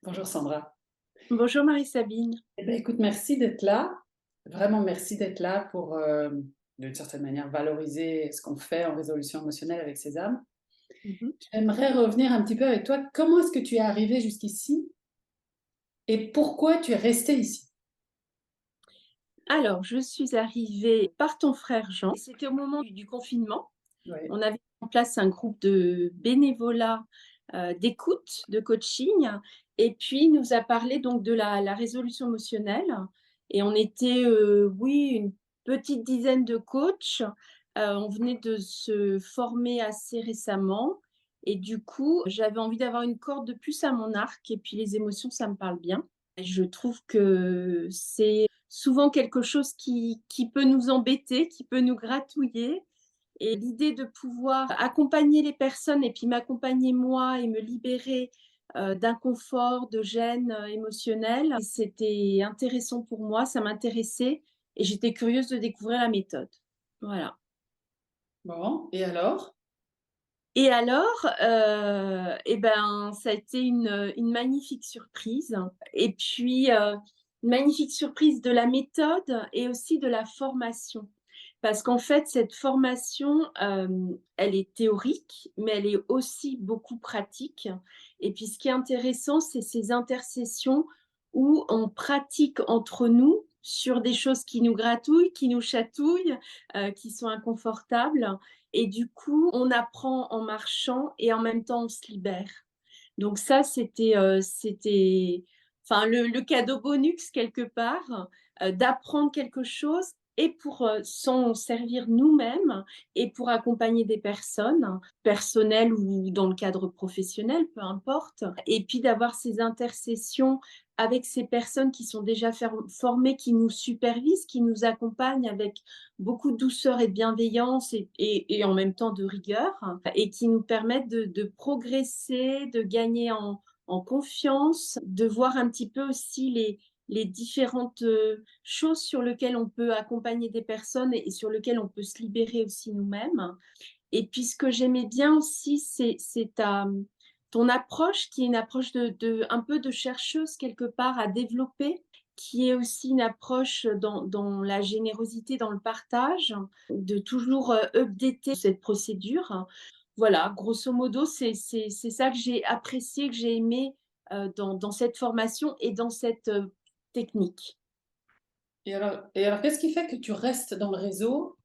Bonjour Sandra. Bonjour Marie-Sabine. Eh ben, écoute, merci d'être là. Vraiment, merci d'être là pour, d'une certaine manière, valoriser ce qu'on fait en résolution émotionnelle avec Sésame. Mhm. J'aimerais revenir un petit peu avec toi. Comment est-ce que tu es arrivé jusqu'ici et pourquoi tu es resté ici? Alors, je suis arrivée par ton frère Jean. C'était au moment du confinement. Oui. On avait mis en place un groupe de bénévolat, d'écoute, de coaching. Et puis, il nous a parlé donc de la résolution émotionnelle. Et on était, oui, une petite dizaine de coachs. On venait de se former assez récemment. Et du coup, j'avais envie d'avoir une corde de plus à mon arc. Et puis, les émotions, ça me parle bien. Et je trouve que c'est souvent quelque chose qui peut nous embêter, qui peut nous gratouiller. Et l'idée de pouvoir accompagner les personnes et puis m'accompagner moi et me libérer d'inconfort, de gêne émotionnelle, c'était intéressant pour moi, ça m'intéressait et j'étais curieuse de découvrir la méthode. Voilà. Bon, et alors? Et alors, et ben, ça a été une magnifique surprise. Et puis, une magnifique surprise de la méthode et aussi de la formation. Parce qu'en fait, cette formation, elle est théorique, mais elle est aussi beaucoup pratique. Et puis, ce qui est intéressant, c'est ces intercessions où on pratique entre nous sur des choses qui nous gratouillent, qui nous chatouillent, qui sont inconfortables. Et du coup, on apprend en marchant et en même temps, on se libère. Donc ça, c'était enfin, le cadeau bonus quelque part, d'apprendre quelque chose et pour s'en servir nous-mêmes et pour accompagner des personnes, personnelles ou dans le cadre professionnel, peu importe. Et puis d'avoir ces intercessions avec ces personnes qui sont déjà formées, qui nous supervisent, qui nous accompagnent avec beaucoup de douceur et de bienveillance et en même temps de rigueur et qui nous permettent de progresser, de gagner en confiance, de voir un petit peu aussi les différentes choses sur lesquelles on peut accompagner des personnes et sur lesquelles on peut se libérer aussi nous-mêmes. Et puis ce que j'aimais bien aussi, c'est ton approche qui est une approche un peu de chercheuse quelque part à développer, qui est aussi une approche dans la générosité, dans le partage, de toujours updater cette procédure. Voilà, grosso modo, c'est ça que j'ai apprécié, que j'ai aimé dans cette formation et dans cette technique. Et alors, qu'est-ce qui fait que tu restes dans le réseau,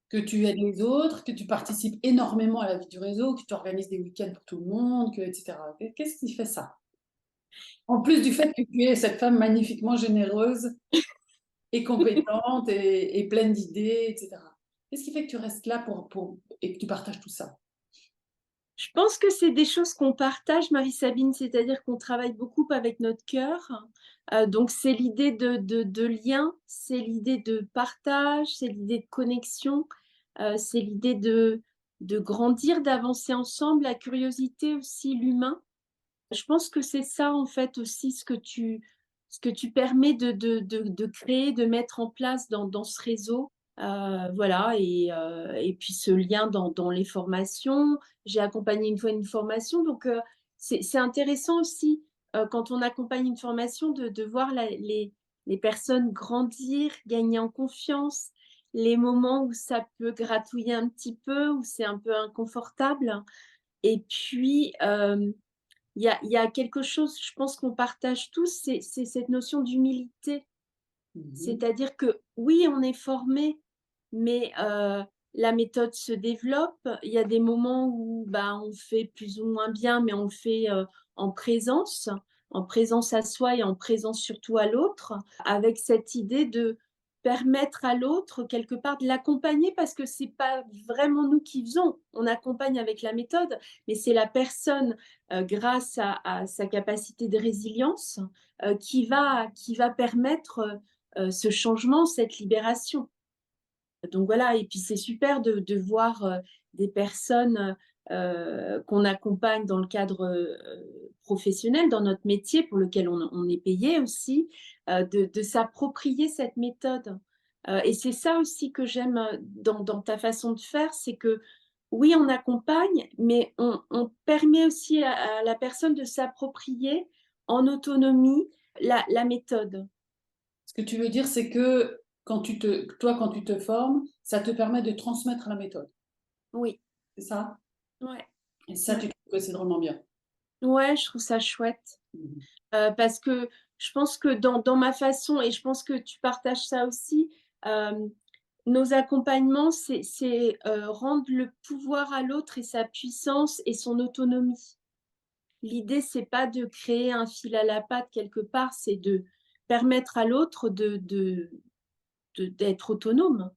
que tu aides les autres, que tu participes énormément à la vie du réseau, que tu organises des week-ends pour tout le monde, etc. Qu'est-ce qui fait ça? En plus du fait que tu es cette femme magnifiquement généreuse et compétente et pleine d'idées, etc. Qu'est-ce qui fait que tu restes là et que tu partages tout ça? Je pense que c'est des choses qu'on partage, Marie-Sabine, c'est-à-dire qu'on travaille beaucoup avec notre cœur. Donc, c'est l'idée de lien, c'est l'idée de partage, c'est l'idée de connexion, c'est l'idée de grandir, d'avancer ensemble, la curiosité aussi, l'humain. Je pense que c'est ça, en fait, aussi ce que tu permets de créer, de mettre en place dans ce réseau. Voilà, et puis ce lien dans les formations. J'ai accompagné une fois une formation, donc c'est intéressant aussi quand on accompagne une formation de voir les personnes grandir, gagner en confiance, les moments où ça peut gratouiller un petit peu, où c'est un peu inconfortable. Et puis, il y a quelque chose, je pense qu'on partage tous, c'est cette notion d'humilité. Mhm. C'est-à-dire que oui, on est formé, mais la méthode se développe. Il y a des moments où bah, on fait plus ou moins bien, mais on le fait en en présence à soi et en présence surtout à l'autre, avec cette idée de permettre à l'autre quelque part de l'accompagner parce que c'est pas vraiment nous qui faisons. On accompagne avec la méthode, mais c'est la personne grâce à sa capacité de résilience qui va permettre ce changement, cette libération. Donc voilà, et puis c'est super de voir des personnes qu'on accompagne dans le cadre professionnel, dans notre métier pour lequel on est payé aussi, de s'approprier cette méthode. Et c'est ça aussi que j'aime dans ta façon de faire, c'est que oui, on accompagne, mais on permet aussi à la personne de s'approprier en autonomie la méthode. Ce que tu veux dire, c'est que toi, quand tu te formes, ça te permet de transmettre la méthode. Oui, C'est ça? ouais, Et ça, tu ouais. trouves que c'est drôlement bien. Ouais, je trouve ça chouette. Mhm. Parce que je pense que dans ma façon, et je pense que tu partages ça aussi, nos accompagnements, c'est rendre le pouvoir à l'autre et sa puissance et son autonomie. L'idée, c'est pas de créer un fil à la patte quelque part, c'est de permettre à l'autre d'être autonome.